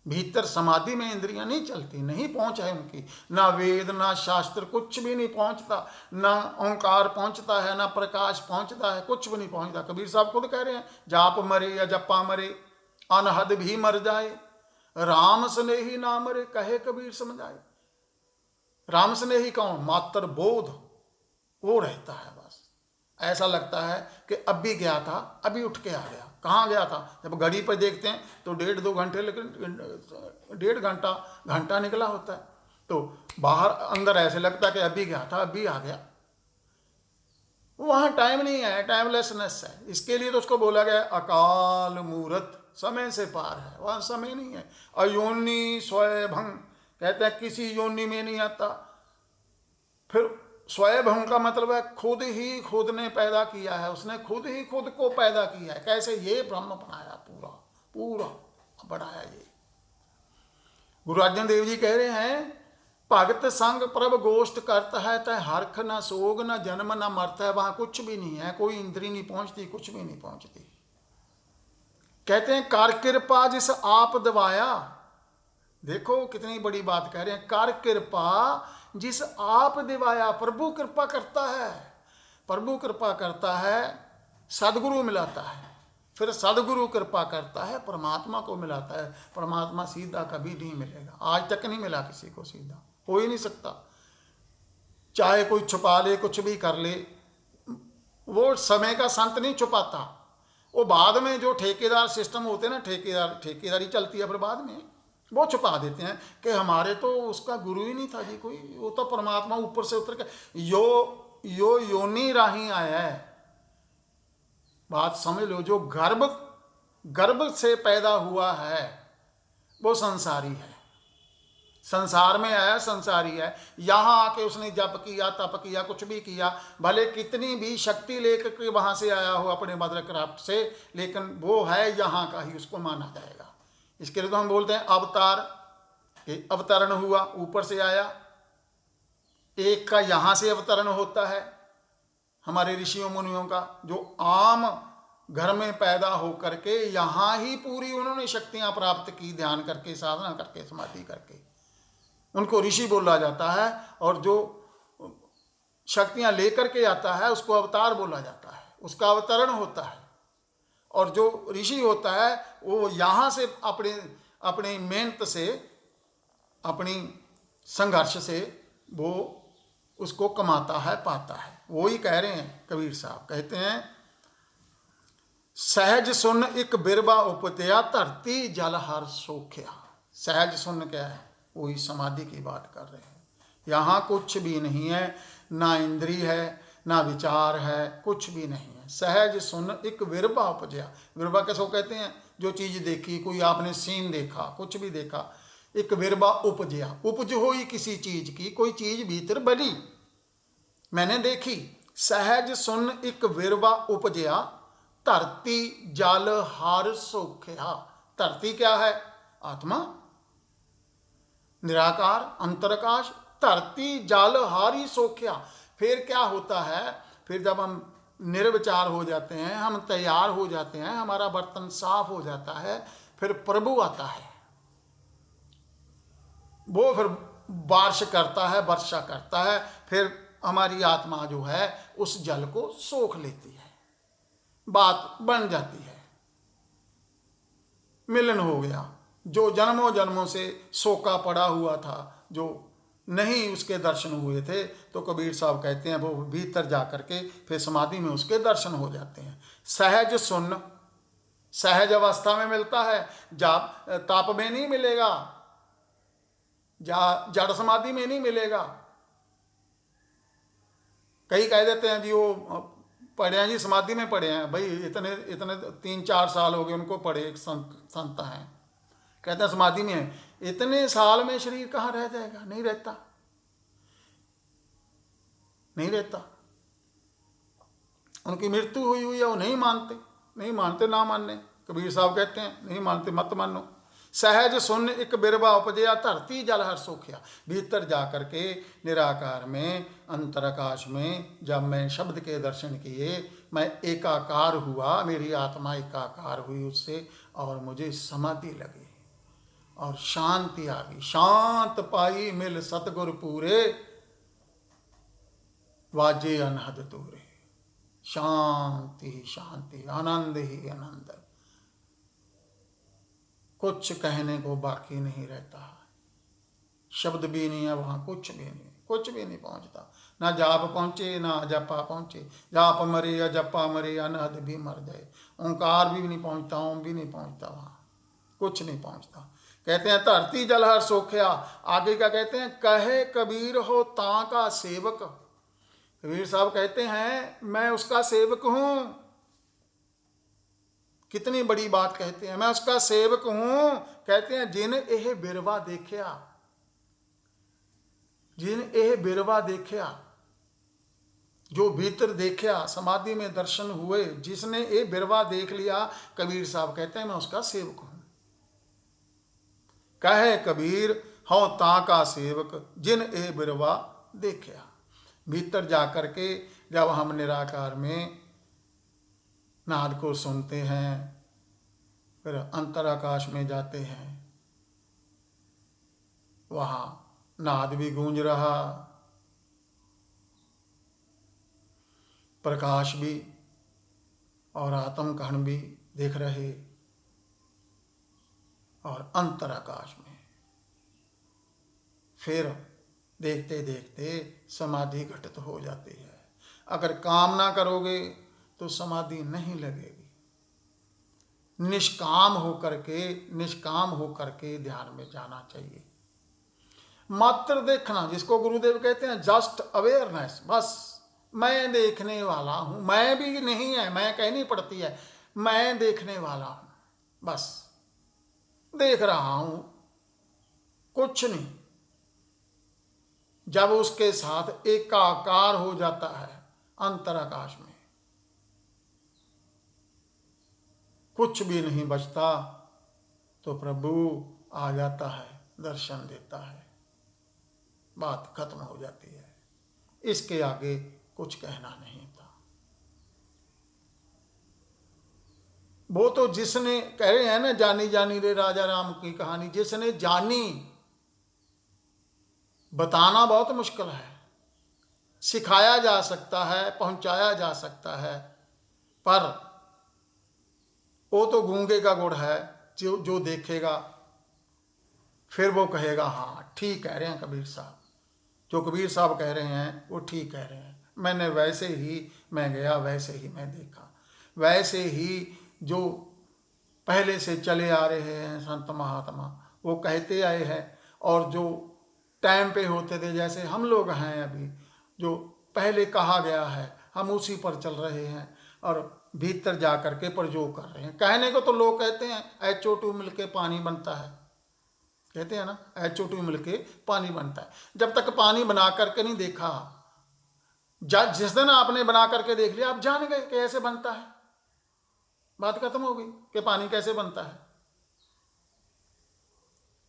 भीतर समाधि में इंद्रियां नहीं चलती, नहीं पहुंच है उनकी। ना वेद ना शास्त्र, कुछ भी नहीं पहुंचता। ना ओंकार पहुंचता है, ना प्रकाश पहुंचता है, कुछ भी नहीं पहुंचता। कबीर साहब खुद कह रहे हैं, जाप मरे या जप्पा मरे, अनहद भी मर जाए, राम स्नेही ना मरे, कहे कबीर समझाए। राम स्नेही कौन? मात्र बोध, वो रहता है बस। ऐसा लगता है कि अभी गया था, अभी उठ के आ गया। कहाँ गया था? जब घड़ी पर देखते हैं तो 1.5-2 घंटे, लेकिन 1.5 घंटा निकला होता है। तो बाहर अंदर ऐसे लगता है कि अभी गया था, अभी आ गया। वहाँ टाइम नहीं है, टाइमलेसनेस है। इसके लिए तो उसको बोला गया अकाल मूर्त, समय से पार है, वहाँ समय नहीं है। अयोनि स्वयं, कहते हैं किसी योनि में नहीं आता। फिर स्वयं का मतलब है खुद ही खुद ने पैदा किया है, उसने खुद ही खुद को पैदा किया है। कैसे? ये ब्रह्म बनाया, पूरा पूरा बनाया ये। गुरु अर्जन देव जी कह रहे हैं, भगत संग प्रभ गोष्ठ करता है, तय हर्ख न सोग न जन्म न मरता है। वहां कुछ भी नहीं है, कोई इंद्री नहीं पहुंचती, कुछ भी नहीं पहुंचती। कहते हैं कर कृपा जिस आप दवाया। देखो कितनी बड़ी बात कह रहे हैं, कर कृपा जिस आप दिवाया। प्रभु कृपा करता है, प्रभु कृपा करता है, सदगुरु मिलाता है, फिर सदगुरु कृपा करता है, परमात्मा को मिलाता है। परमात्मा सीधा कभी नहीं मिलेगा, आज तक नहीं मिला किसी को सीधा, हो ही नहीं सकता। चाहे कोई छुपा ले, कुछ भी कर ले, वो समय का संत नहीं छुपाता। वो बाद में जो ठेकेदार सिस्टम होते हैं ना, ठेकेदारी चलती है, फिर बाद में वो छुपा देते हैं कि हमारे तो उसका गुरु ही नहीं था जी कोई, वो तो परमात्मा ऊपर से उतर के यो योनि राही आया है। बात समझ लो, जो गर्भ से पैदा हुआ है वो संसारी है, संसार में आया, संसारी है। यहाँ आके उसने जप किया, तप किया, कुछ भी किया, भले कितनी भी शक्ति लेकर के वहाँ से आया हो अपने मदर क्राफ्ट से, लेकिन वो है यहाँ का ही, उसको माना जाएगा। इसके लिए तो हम बोलते हैं अवतार, अवतरण हुआ, ऊपर से आया। एक का यहाँ से अवतरण होता है हमारे ऋषियों मुनियों का, जो आम घर में पैदा हो करके यहाँ ही पूरी उन्होंने शक्तियाँ प्राप्त की, ध्यान करके, साधना करके, समाधि करके, उनको ऋषि बोला जाता है। और जो शक्तियाँ लेकर के आता है उसको अवतार बोला जाता है, उसका अवतरण होता है। और जो ऋषि होता है वो यहाँ से अपनी मेहनत से, अपनी संघर्ष से वो उसको कमाता है, पाता है। वो ही कह रहे हैं कबीर साहब, कहते हैं सहज सुन एक बिरबा उपतया, धरती जल हर सोख्या। सहज सुन क्या है? वही समाधि की बात कर रहे हैं। यहाँ कुछ भी नहीं है, ना इंद्रिय है, ना विचार है, कुछ भी नहीं है। सहज सुन एक विरबा उपजया। विरबा किसको कहते हैं? जो चीज़ देखी, कोई आपने सीन देखा, कुछ भी देखा, एक विरबा उपजया, उपज हुई किसी चीज की, कोई चीज भीतर बनी, मैंने देखी। सहज सुन एक विरबा उपजया, धरती जल हर सोख्या। धरती क्या है? आत्मा, निराकार, अंतरकाश। धरती जल हर ही सोख्या। फिर क्या होता है? फिर जब हम निर्विचार हो जाते हैं, हम तैयार हो जाते हैं, हमारा बर्तन साफ हो जाता है, फिर प्रभु आता है, वो फिर बारिश करता है, वर्षा करता है, फिर हमारी आत्मा जो है उस जल को सोख लेती है, बात बन जाती है, मिलन हो गया। जो जन्मों जन्मों से सोका पड़ा हुआ था, जो नहीं उसके दर्शन हुए थे, तो कबीर साहब कहते हैं वो भीतर जा करके फिर समाधि में उसके दर्शन हो जाते हैं। सहज सुन, सहज अवस्था में मिलता है, जब ताप में नहीं मिलेगा, जड़ समाधि में नहीं मिलेगा। कई कह देते हैं जी वो पढ़े हैं जी, समाधि में पढ़े हैं। भाई इतने 3-4 साल हो गए उनको पढ़े, एक संत हैं, कहते हैं समाधि में है। इतने साल में शरीर कहाँ रह जाएगा? नहीं रहता, नहीं रहता। उनकी मृत्यु हुई हुई है, वो नहीं मानते, नहीं मानते, ना मानने। कबीर साहब कहते हैं नहीं मानते मत मानो। सहज सुन एक बिरबा उपजया, धरती जल हर सोख्या। भीतर जा करके निराकार में, अंतराकाश में जब मैं शब्द के दर्शन किए, मैं एकाकार हुआ, मेरी आत्मा एकाकार हुई उससे, और मुझे समाधि लगी और शांति आ गई। शांत पाई मिल सतगुर पूरे, वाजे अनहद तूरे। शांति ही शांति, आनंद ही आनंद, कुछ कहने को बाकी नहीं रहता। शब्द भी नहीं है वहाँ, कुछ भी नहीं, कुछ भी नहीं पहुँचता। ना जाप पहुँचे, ना जपा पहुँचे। जाप मरे या जपा मरे, अनहद भी मर जाए। ओंकार भी नहीं पहुँचता, ओम भी नहीं पहुँचता, वहाँ कुछ नहीं पहुँचता। कहते हैं धरती जल हर सोख्या। आगे क्या कहते हैं? कहे कबीर हो ता का सेवक। कबीर साहब कहते हैं मैं उसका सेवक हूँ। कितनी बड़ी बात कहते हैं, मैं उसका सेवक हूं। कहते हैं जिन एह बिरवा देखिया, जिन एह बिरवा देखिया, जो भीतर देखिया, समाधि में दर्शन हुए, जिसने ये बिरवा देख लिया, कबीर साहब कहते हैं मैं उसका सेवक हूं। कहे कबीर हो ता का सेवक, जिन ए बिरवा देखिया। भीतर जाकर के जब हम निराकार में नाद को सुनते हैं, फिर अंतराकाश में जाते हैं, वहाँ नाद भी गूंज रहा, प्रकाश भी और आत्म कण भी दिख रहे, और अंतराकाश में फिर देखते देखते समाधि घटित हो जाती है। अगर काम ना करोगे तो समाधि नहीं लगेगी। निष्काम होकर के ध्यान में जाना चाहिए। मात्र देखना, जिसको गुरुदेव कहते हैं जस्ट अवेयरनेस, बस मैं देखने वाला हूं। मैं भी नहीं है, मैं कहनी पड़ती है, मैं देखने वाला हूं, बस देख रहा हूं, कुछ नहीं। जब उसके साथ एकाकार हो जाता है अंतर आकाश में, कुछ भी नहीं बचता, तो प्रभु आ जाता है, दर्शन देता है, बात खत्म हो जाती है। इसके आगे कुछ कहना नहीं था। वो तो जिसने, कह रहे हैं ना, जानी जानी रे राजा राम की कहानी, जिसने जानी, बताना बहुत मुश्किल है। सिखाया जा सकता है, पहुंचाया जा सकता है, पर वो तो गूंगे का गुड़ है। जो देखेगा फिर वो कहेगा हाँ ठीक कह रहे हैं कबीर साहब, जो कबीर साहब कह रहे हैं वो ठीक कह रहे हैं। मैंने वैसे ही मैं गया, वैसे ही मैं देखा, वैसे ही जो पहले से चले आ रहे हैं संत महात्मा वो कहते आए हैं, और जो टाइम पे होते थे, जैसे हम लोग हैं अभी, जो पहले कहा गया है हम उसी पर चल रहे हैं और भीतर जा करके प्रयोग कर रहे हैं। कहने को तो लोग कहते हैं H2O मिलके पानी बनता है, कहते हैं ना H2O मिलके पानी बनता है। जब तक पानी बना करके नहीं देखा, जिस दिन आपने बना करके देख लिया आप जान गए कैसे बनता है, बात खत्म हो गई कि पानी कैसे बनता है।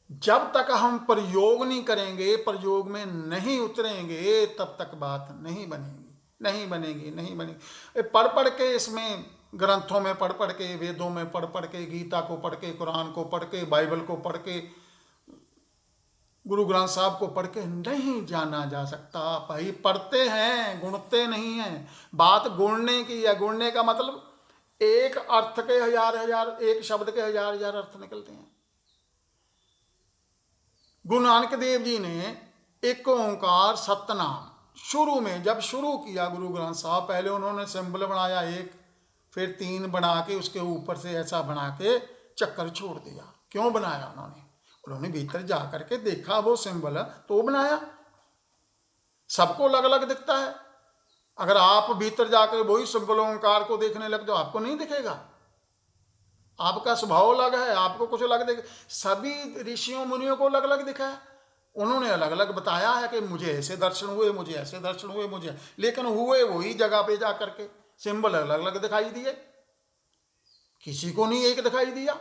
जब तक हम प्रयोग नहीं करेंगे, प्रयोग में नहीं उतरेंगे, तब तक बात नहीं बनेगी, नहीं बनेगी, नहीं बनेगी। पढ़ पढ़ के, इसमें ग्रंथों में पढ़ पढ़ के, वेदों में पढ़ पढ़ के, गीता को पढ़ के, कुरान को पढ़ के, बाइबल को पढ़ के, गुरु ग्रंथ साहब को पढ़ के नहीं जाना जा सकता। भाई पढ़ते हैं, गुणते नहीं हैं। बात गुणने की है। गुणने का मतलब एक अर्थ के हजार हजार, एक शब्द के हजार हजार अर्थ निकलते हैं। गुरु नानक देव जी ने एक ओंकार सतनाम शुरू में जब शुरू किया, गुरु ग्रंथ साहब, पहले उन्होंने सिंबल बनाया एक, फिर 3 बना के उसके ऊपर से ऐसा बना के चक्कर छोड़ दिया। क्यों बनाया उन्होंने भीतर जा करके देखा वो सिंबल तो बनाया। सबको अलग अलग दिखता है। अगर आप भीतर जाकर वही सिंबल ओंकार को देखने लग जाओ, आपको नहीं दिखेगा। आपका स्वभाव अलग है, आपको कुछ अलग दिखे। सभी ऋषियों मुनियों को अलग अलग दिखा है। उन्होंने अलग अलग बताया है कि मुझे ऐसे दर्शन हुए, मुझे ऐसे दर्शन हुए, मुझे, लेकिन हुए वही जगह पे जा करके, सिंबल अलग अलग दिखाई दिए, किसी को नहीं एक दिखाई दिया।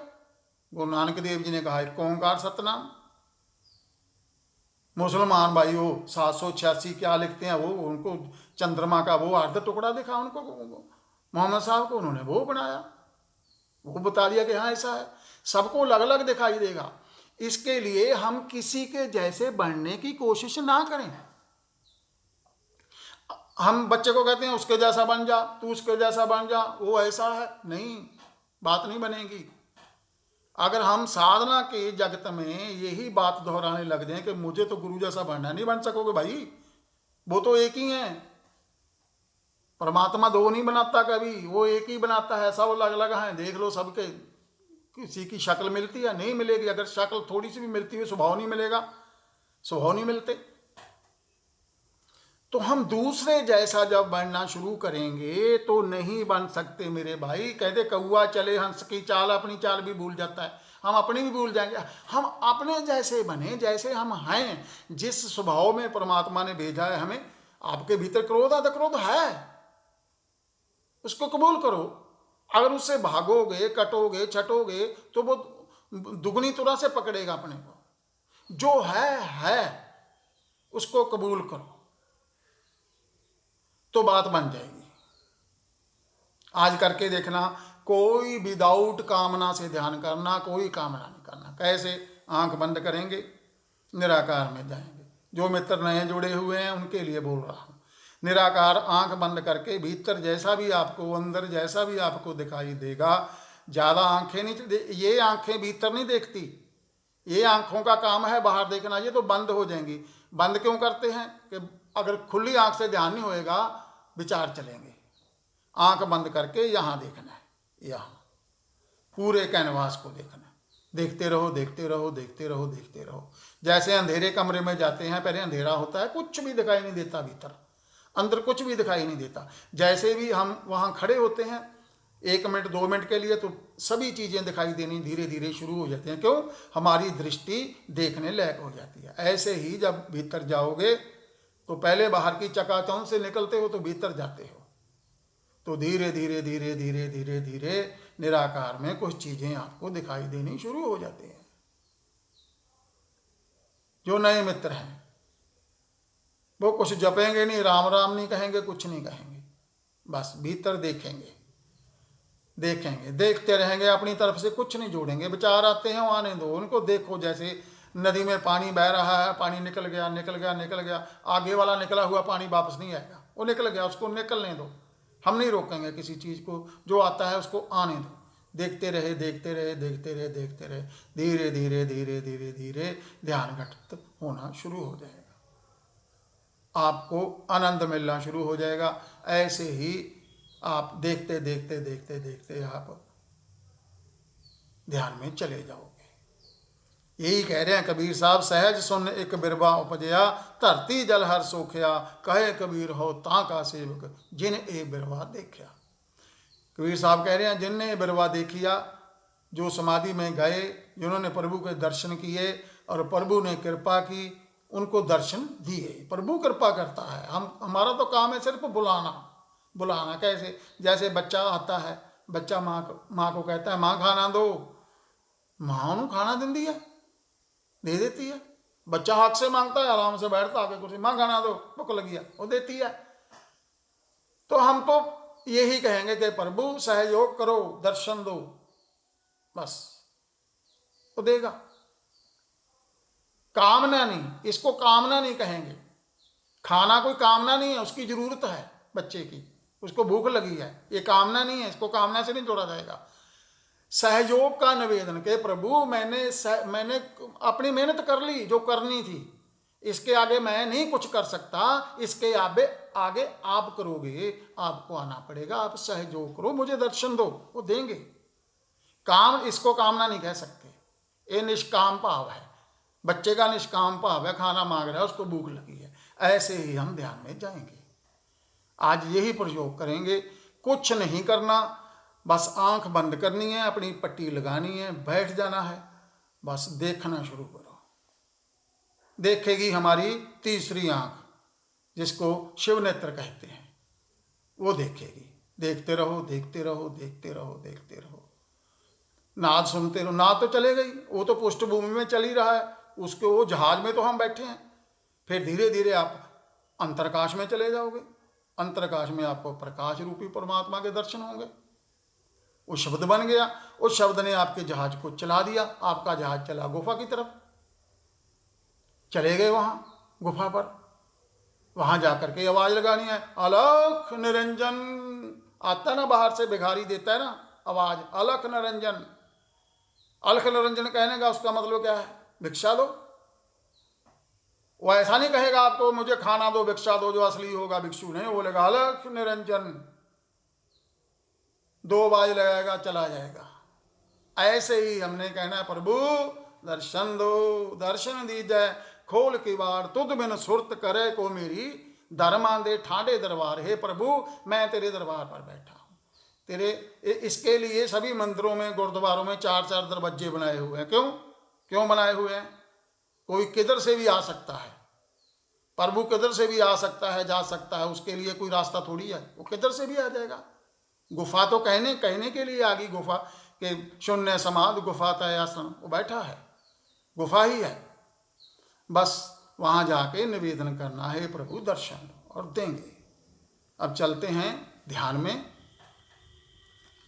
गुरु नानक देव जी ने कहा एक ओंकार सतनाम। मुसलमान भाई वो 786 क्या लिखते हैं, वो उनको चंद्रमा का वो अर्ध टुकड़ा दिखा उनको, मोहम्मद साहब को, उन्होंने वो बनाया, वो बता दिया कि हाँ ऐसा है। सबको अलग अलग दिखाई देगा। इसके लिए हम किसी के जैसे बनने की कोशिश ना करें। हम बच्चे को कहते हैं उसके जैसा बन जा, तू उसके जैसा बन जा, वो ऐसा है, नहीं, बात नहीं बनेगी। अगर हम साधना के जगत में यही बात दोहराने लग जाए कि मुझे तो गुरु जैसा बनना, नहीं बन सकोगे भाई। वो तो एक ही है। परमात्मा 2 नहीं बनाता कभी, वो एक ही बनाता है। सब अलग अलग हैं, देख लो सबके। किसी की शक्ल मिलती है, नहीं मिलेगी। अगर शक्ल थोड़ी सी भी मिलती है, स्वभाव नहीं मिलेगा, स्वभाव नहीं मिलते। तो हम दूसरे जैसा जब बनना शुरू करेंगे तो नहीं बन सकते मेरे भाई। कहते कौआ चले हंस की चाल, अपनी चाल भी भूल जाता है, हम अपनी भी भूल जाएंगे। हम अपने जैसे बने, जैसे हम हैं, जिस स्वभाव में परमात्मा ने भेजा है हमें। आपके भीतर क्रोध आता, क्रोध है, उसको कबूल करो। अगर उससे भागोगे, कटोगे, छटोगे तो वो दुगनी तुरा से पकड़ेगा अपने को। जो है उसको कबूल करो तो बात बन जाएगी। आज करके देखना, कोई विदाउट कामना से ध्यान करना, कोई कामना नहीं करना। कैसे? आंख बंद करेंगे, निराकार में जाएंगे। जो मित्र नए जुड़े हुए हैं उनके लिए बोल रहा हूं। निराकार आंख बंद करके भीतर जैसा भी आपको, अंदर जैसा भी आपको दिखाई देगा, ज़्यादा आंखें नहीं, ये आंखें भीतर नहीं देखती। ये आंखों का काम है बाहर देखना, ये तो बंद हो जाएंगी। बंद क्यों करते हैं? कि अगर खुली आंख से ध्यान नहीं होएगा, विचार चलेंगे। आंख बंद करके यहाँ देखना है, यहाँ पूरे कैनवास को देखना है। देखते रहो, देखते रहो, देखते रहो, देखते रहो। जैसे अंधेरे कमरे में जाते हैं, पहले अंधेरा होता है, कुछ भी दिखाई नहीं देता, भीतर अंदर कुछ भी दिखाई नहीं देता। जैसे भी हम वहाँ खड़े होते हैं 1 मिनट 2 मिनट के लिए, तो सभी चीज़ें दिखाई देनी धीरे धीरे शुरू हो जाती हैं। क्यों? हमारी दृष्टि देखने लायक हो जाती है। ऐसे ही जब भीतर जाओगे तो पहले बाहर की चकाचौंध से निकलते हो तो भीतर जाते हो, तो धीरे धीरे धीरे धीरे धीरे धीरे निराकार में कुछ चीजें आपको दिखाई देनी शुरू हो जाती हैं। जो नए मित्र हैं वो कुछ जपेंगे नहीं, राम राम नहीं कहेंगे, कुछ नहीं कहेंगे, बस भीतर देखेंगे, देखेंगे, देखते रहेंगे, अपनी तरफ से कुछ नहीं जोड़ेंगे। विचार आते हैं, आने दो उनको। देखो जैसे नदी में पानी बह रहा है, पानी निकल गया निकल गया निकल गया, आगे वाला निकला हुआ पानी वापस नहीं आएगा, वो निकल गया, उसको निकलने दो। हम नहीं रोकेंगे किसी चीज़ को, जो आता है उसको आने दो। देखते रहे देखते रहे देखते रहे देखते रहे, धीरे धीरे धीरे धीरे धीरे ध्यान घटित होना शुरू हो जाएगा, आपको आनंद मिलना शुरू हो जाएगा। ऐसे ही आप देखते देखते देखते देखते आप ध्यान में चले जाओगे। यही कह रहे हैं कबीर साहब, सहज सुन एक बिरबा उपजया, धरती जल हर सोखया, कहे कबीर हो ताका सेवक, जिन ए बिरबा देखया। कबीर साहब कह रहे हैं जिनने बिरबा देखिया, जो समाधि में गए, जिन्होंने प्रभु के दर्शन किए और प्रभु ने कृपा की, उनको दर्शन दिए। प्रभु कृपा करता है, हमारा तो काम है सिर्फ बुलाना। बुलाना कैसे? जैसे बच्चा आता है, बच्चा माँ को कहता है माँ खाना दो, माँ उन्होंने खाना दे देती है। बच्चा हक से मांगता है, आराम से बैठता आके कुर्सी, माँ खाना दो, भूख लगी है, वो देती है। तो हम तो यही कहेंगे कि प्रभु सहयोग करो, दर्शन दो, बस वो देगा। कामना नहीं, इसको कामना नहीं कहेंगे। खाना कोई कामना नहीं है, उसकी जरूरत है बच्चे की, उसको भूख लगी है, ये कामना नहीं है, इसको कामना से नहीं जोड़ा जाएगा। सहयोग का निवेदन के प्रभु मैंने अपनी मेहनत कर ली जो करनी थी, इसके आगे मैं नहीं कुछ कर सकता, इसके आगे आप करोगे, आपको आना पड़ेगा, आप सहयोग करो, मुझे दर्शन दो, वो देंगे। काम, इसको कामना नहीं कह सकते, ये निष्काम भाव है। बच्चे का निष्काम भाव है, खाना मांग रहा है, उसको भूख लगी है। ऐसे ही हम ध्यान में जाएंगे। आज यही प्रयोग करेंगे, कुछ नहीं करना, बस आंख बंद करनी है, अपनी पट्टी लगानी है, बैठ जाना है, बस देखना शुरू करो। देखेगी हमारी तीसरी आंख, जिसको शिव नेत्र कहते हैं, वो देखेगी। देखते रहो देखते रहो देखते रहो देखते रहो, नाद सुनते रहो। नाद तो चले गई, वो तो पृष्ठभूमि में चल ही रहा है, उसके वो जहाज में तो हम बैठे हैं। फिर धीरे धीरे आप अंतरकाश में चले जाओगे, अंतरकाश में आपको प्रकाश रूपी परमात्मा के दर्शन होंगे। वो शब्द बन गया, उस शब्द ने आपके जहाज को चला दिया, आपका जहाज चला गुफा की तरफ। चले गए वहां गुफा पर, वहां जाकर के आवाज लगानी है, अलख निरंजन। आता ना बाहर से भिखारी देता है ना आवाज, अलख निरंजन। अलख निरंजन कहने का उसका मतलब क्या है? भिक्षा दो। वो ऐसा नहीं कहेगा आपको मुझे खाना दो, भिक्षा दो, जो असली होगा भिक्षु नहीं, वो बोलेगा अलख निरंजन। 2 बाज लगाएगा, चला जाएगा। ऐसे ही हमने कहना है, प्रभु दर्शन दो, दर्शन दीजिए, खोल की बार तुद बिन सुरत करे को मेरी, धर्मा दे ठाडे दरबार। हे प्रभु मैं तेरे दरबार पर बैठा हूँ, तेरे इसके लिए सभी मंदिरों में, गुरुद्वारों में 4-4 दरवाजे बनाए हुए हैं। क्यों बनाए हुए हैं? कोई किधर से भी आ सकता है, प्रभु किधर से भी आ सकता है, जा सकता है, उसके लिए कोई रास्ता थोड़ी है, वो किधर से भी आ जाएगा। गुफा तो कहने के लिए आ गई, गुफा के शून्य समाधि गुफा तय आसन, वो बैठा है, गुफा ही है। बस वहाँ जाके निवेदन करना है, प्रभु दर्शन, और देंगे। अब चलते हैं ध्यान में।